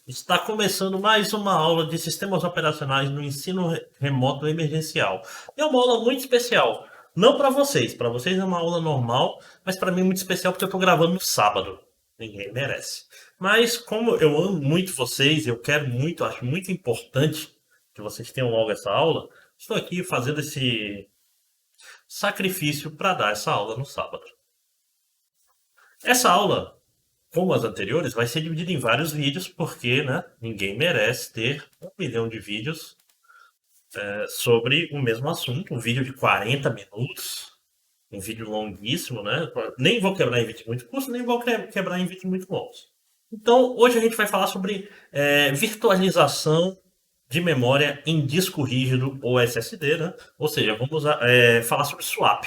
Está começando mais uma aula de sistemas operacionais no ensino remoto emergencial. É uma aula muito especial. Não para vocês é uma aula normal, mas para mim é muito especial porque eu estou gravando no sábado. Ninguém merece. Mas como eu amo muito vocês, eu quero muito, acho muito importante que vocês tenham logo essa aula, estou aqui fazendo esse sacrifício para dar essa aula no sábado. Essa aula, como as anteriores, vai ser dividida em vários vídeos, porque, né, ninguém merece ter 1 milhão de vídeos sobre o mesmo assunto. Um vídeo de 40 minutos, um vídeo longuíssimo, né? Nem vou quebrar em vídeos muito curtos, nem vou quebrar em vídeos muito longos. Então, hoje a gente vai falar sobre virtualização de memória em disco rígido ou SSD, né? Ou seja, vamos falar sobre swap,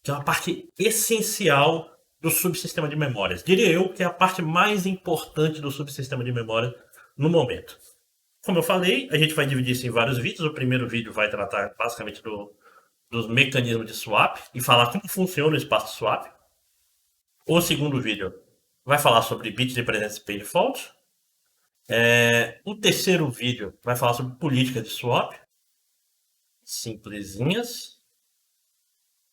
que é uma parte essencial do subsistema de memórias. Diria eu que é a parte mais importante do subsistema de memória no momento. Como eu falei, a gente vai dividir isso em vários vídeos. O primeiro vídeo vai tratar basicamente dos mecanismos de swap e falar como funciona o espaço swap. O segundo vídeo vai falar sobre bits de presença e page default. O terceiro vídeo vai falar sobre política de swap, simplesinhas.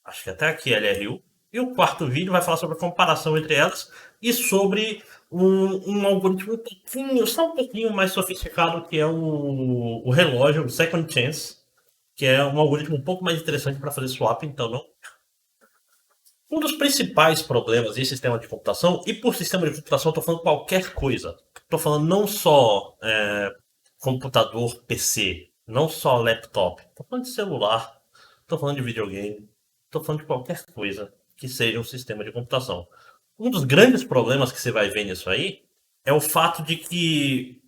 Acho que até aqui LRU. E o quarto vídeo vai falar sobre a comparação entre elas e sobre um algoritmo só um pouquinho mais sofisticado, que é o relógio, o Second Chance, que é um algoritmo um pouco mais interessante para fazer swap, então não. Um dos principais problemas em sistema de computação, e por sistema de computação eu estou falando qualquer coisa, estou falando não só computador PC, não só laptop, estou falando de celular, estou falando de videogame, estou falando de qualquer coisa que seja um sistema de computação. Um dos grandes problemas que você vai ver nisso aí é o fato de que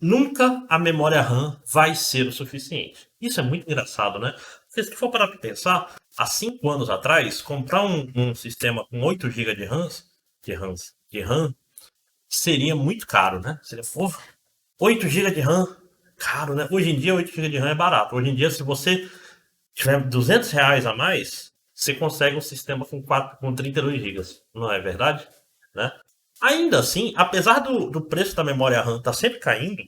nunca a memória RAM vai ser o suficiente. Isso é muito engraçado, né? Porque se for parar para pensar, há 5 anos atrás, comprar um sistema com 8 GB de RAM seria muito caro, né? Seria, pô, 8 GB de RAM, caro, né? Hoje em dia 8 GB de RAM é barato. Hoje em dia, se você tiver R$ 200 a mais, você consegue um sistema com 32 GB. Não é verdade? Né? Ainda assim, apesar do preço da memória RAM estar sempre caindo,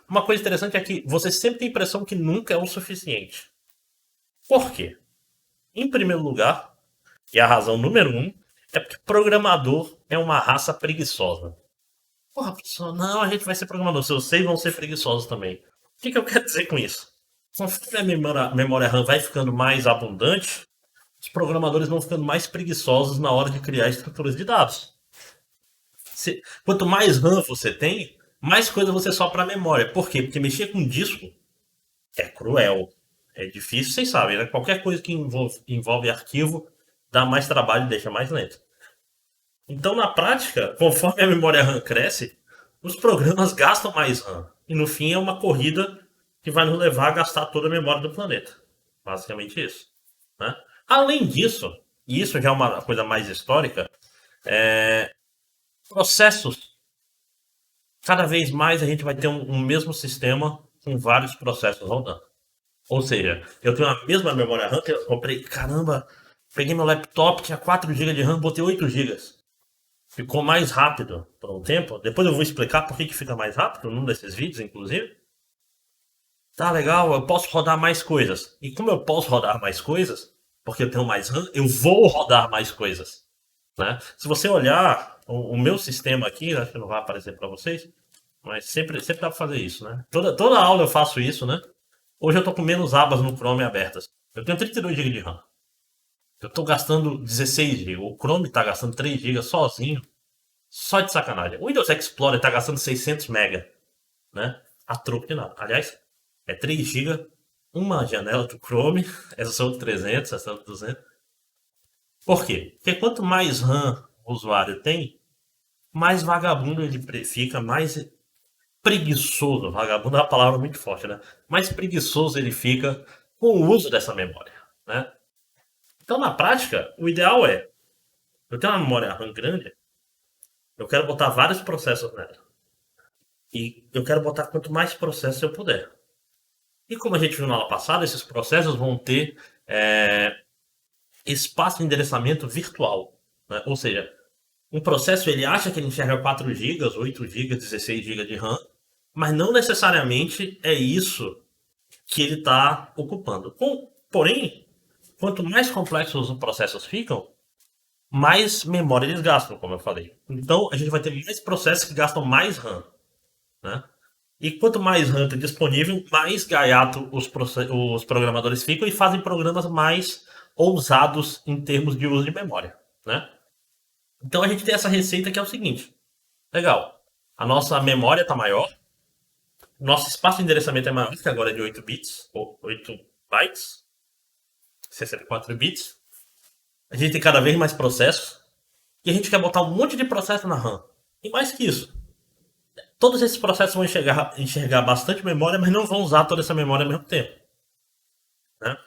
uma coisa interessante é que você sempre tem a impressão que nunca é o suficiente. Por quê? Em primeiro lugar, e a razão número um, é porque programador é uma raça preguiçosa. Porra, pessoal, não, a gente vai ser programador, vocês vão ser preguiçosos também. O que eu quero dizer com isso? Conforme a memória RAM vai ficando mais abundante, os programadores vão ficando mais preguiçosos na hora de criar estruturas de dados. Quanto mais RAM você tem, mais coisa você só para a memória. Por quê? Porque mexer com disco é cruel. É difícil, vocês sabem, né? Qualquer coisa que envolve arquivo dá mais trabalho e deixa mais lento. Então, na prática, conforme a memória RAM cresce, os programas gastam mais RAM. E no fim é uma corrida que vai nos levar a gastar toda a memória do planeta. Basicamente isso. Né? Além disso, e isso já é uma coisa mais histórica, processos. Cada vez mais a gente vai ter um mesmo sistema com vários processos rodando. Ou seja, eu tenho a mesma memória RAM que eu comprei. Caramba, peguei meu laptop, tinha 4 GB de RAM, botei 8 GB. Ficou mais rápido por um tempo. Depois eu vou explicar por que fica mais rápido num desses vídeos, inclusive. Tá legal, eu posso rodar mais coisas. E como eu posso rodar mais coisas, porque eu tenho mais RAM, eu vou rodar mais coisas. Né? Se você olhar o meu sistema aqui, acho que não vai aparecer para vocês, mas sempre dá para fazer isso, né? Toda aula eu faço isso, né? Hoje eu tô com menos abas no Chrome abertas. Eu tenho 32 GB de RAM. Eu tô gastando 16 GB. O Chrome tá gastando 3 GB sozinho. Só de sacanagem. O Windows Explorer tá gastando 600 MB, né? A troco de nada. Aliás, é 3 GB, uma janela do Chrome, essas são 300, essas são 200. Por quê? Porque quanto mais RAM o usuário tem, mais vagabundo ele fica, mais preguiçoso. Vagabundo é uma palavra muito forte, né? Mais preguiçoso ele fica com o uso dessa memória, né? Então, na prática, o ideal é, eu tenho uma memória RAM grande, eu quero botar vários processos nela. E eu quero botar quanto mais processos eu puder. E como a gente viu na aula passada, esses processos vão ter espaço de endereçamento virtual. Né? Ou seja, um processo ele acha que ele enxerga 4 GB, 8 GB, 16 GB de RAM, mas não necessariamente é isso que ele está ocupando. Porém, quanto mais complexos os processos ficam, mais memória eles gastam, como eu falei. Então, a gente vai ter mais processos que gastam mais RAM, né? E quanto mais RAM tem disponível, mais gaiato os programadores ficam e fazem programas mais ousados em termos de uso de memória, né? Então a gente tem essa receita que é o seguinte: legal, a nossa memória está maior, nosso espaço de endereçamento é maior, que agora é de 8 bits, ou 8 bytes, 64 bits. A gente tem cada vez mais processos e a gente quer botar um monte de processo na RAM. E mais que isso, todos esses processos vão enxergar bastante memória, mas não vão usar toda essa memória ao mesmo tempo, né?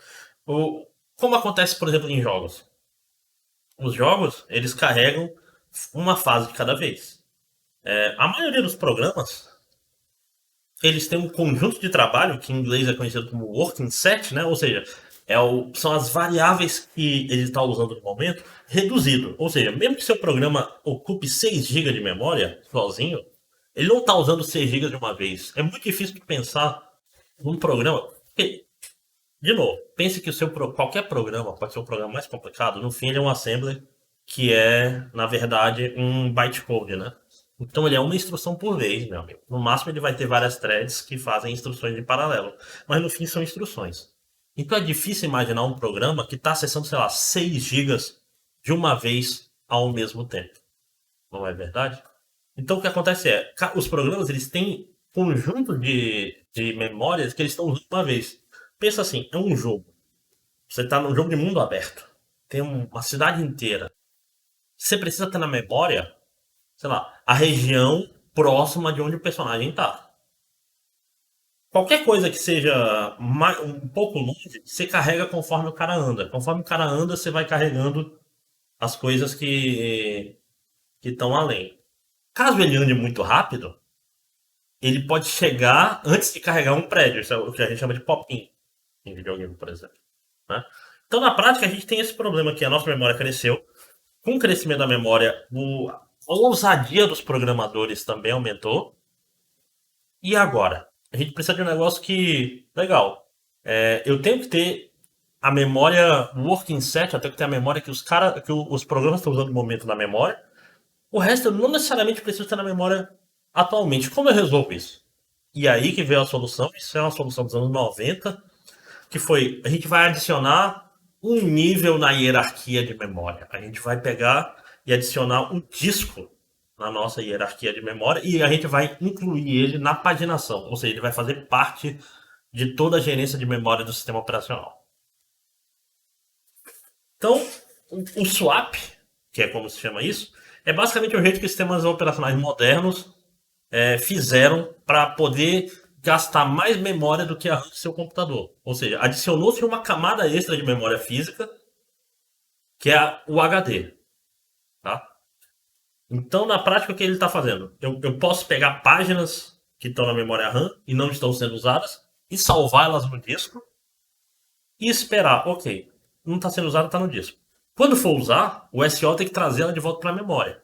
Como acontece, por exemplo, em jogos. Os jogos, eles carregam uma fase de cada vez. A maioria dos programas, eles têm um conjunto de trabalho, que em inglês é conhecido como working set, né? Ou seja, são as variáveis que ele está usando no momento, reduzido. Ou seja, mesmo que seu programa ocupe 6 GB de memória sozinho, ele não está usando 6 GB de uma vez. É muito difícil de pensar num programa. Porque, de novo, pense que qualquer programa, pode ser um programa mais complicado, no fim ele é um assembler que é, na verdade, um bytecode, né? Então ele é uma instrução por vez, meu amigo. No máximo ele vai ter várias threads que fazem instruções em paralelo, mas no fim são instruções. Então é difícil imaginar um programa que está acessando, sei lá, 6 gigas de uma vez ao mesmo tempo. Não é verdade? Então o que acontece é, os programas eles têm conjunto de memórias que eles estão usando uma vez. Pensa assim, é um jogo. Você está num jogo de mundo aberto. Tem uma cidade inteira. Você precisa ter na memória, sei lá, a região próxima de onde o personagem está. Qualquer coisa que seja um pouco longe, você carrega conforme o cara anda. Conforme o cara anda, você vai carregando as coisas que estão além. Caso ele ande muito rápido, ele pode chegar antes de carregar um prédio. Isso é o que a gente chama de pop-in em videogame, por exemplo, né? Então, na prática, a gente tem esse problema que a nossa memória cresceu. Com o crescimento da memória, a ousadia dos programadores também aumentou. E agora? A gente precisa de um negócio que, legal, eu tenho que ter a memória working set, eu tenho que ter a memória que os programas estão usando no momento na memória. O resto eu não necessariamente preciso ter na memória atualmente. Como eu resolvo isso? E aí que veio a solução, isso é uma solução dos anos 90, que foi, a gente vai adicionar um nível na hierarquia de memória. A gente vai pegar e adicionar um disco na nossa hierarquia de memória e a gente vai incluir ele na paginação, ou seja, ele vai fazer parte de toda a gerência de memória do sistema operacional. Então, o swap, que é como se chama isso, é basicamente o jeito que os sistemas operacionais modernos fizeram para poder gastar mais memória do que a RAM do seu computador. Ou seja, adicionou-se uma camada extra de memória física, que é o HD. Tá? Então, na prática, o que ele está fazendo? Eu posso pegar páginas que estão na memória RAM e não estão sendo usadas e salvá-las no disco e esperar, ok, não está sendo usada, está no disco. Quando for usar, o SO tem que trazer ela de volta para a memória.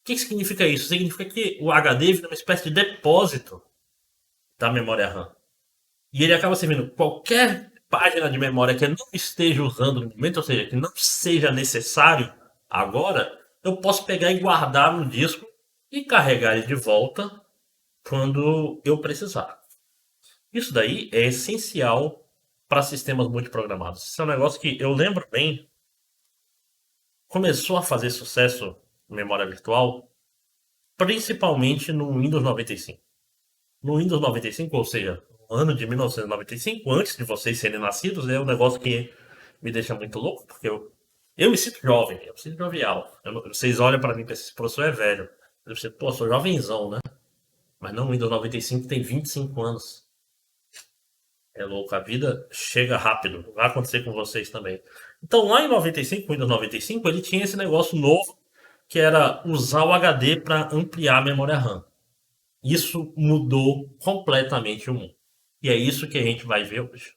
O que significa isso? Significa que o HD vira uma espécie de depósito da memória RAM. E ele acaba servindo qualquer página de memória que eu não esteja usando no momento, ou seja, que não seja necessário agora, eu posso pegar e guardar no disco e carregar ele de volta quando eu precisar. Isso daí é essencial para sistemas multiprogramados. Isso é um negócio que eu lembro bem, começou a fazer sucesso em memória virtual, principalmente no Windows 95. No Windows 95, ou seja, no ano de 1995, antes de vocês serem nascidos, é um negócio que me deixa muito louco, porque eu me sinto jovem, eu me sinto jovial. Vocês olham para mim e pensam, esse professor é velho. Eu me sinto, pô, sou jovenzão, né? Mas não, o Windows 95 tem 25 anos. É louco, a vida chega rápido. Vai acontecer com vocês também. Então, lá em 95, Windows 95, ele tinha esse negócio novo, que era usar o HD para ampliar a memória RAM. Isso mudou completamente o mundo. E é isso que a gente vai ver hoje.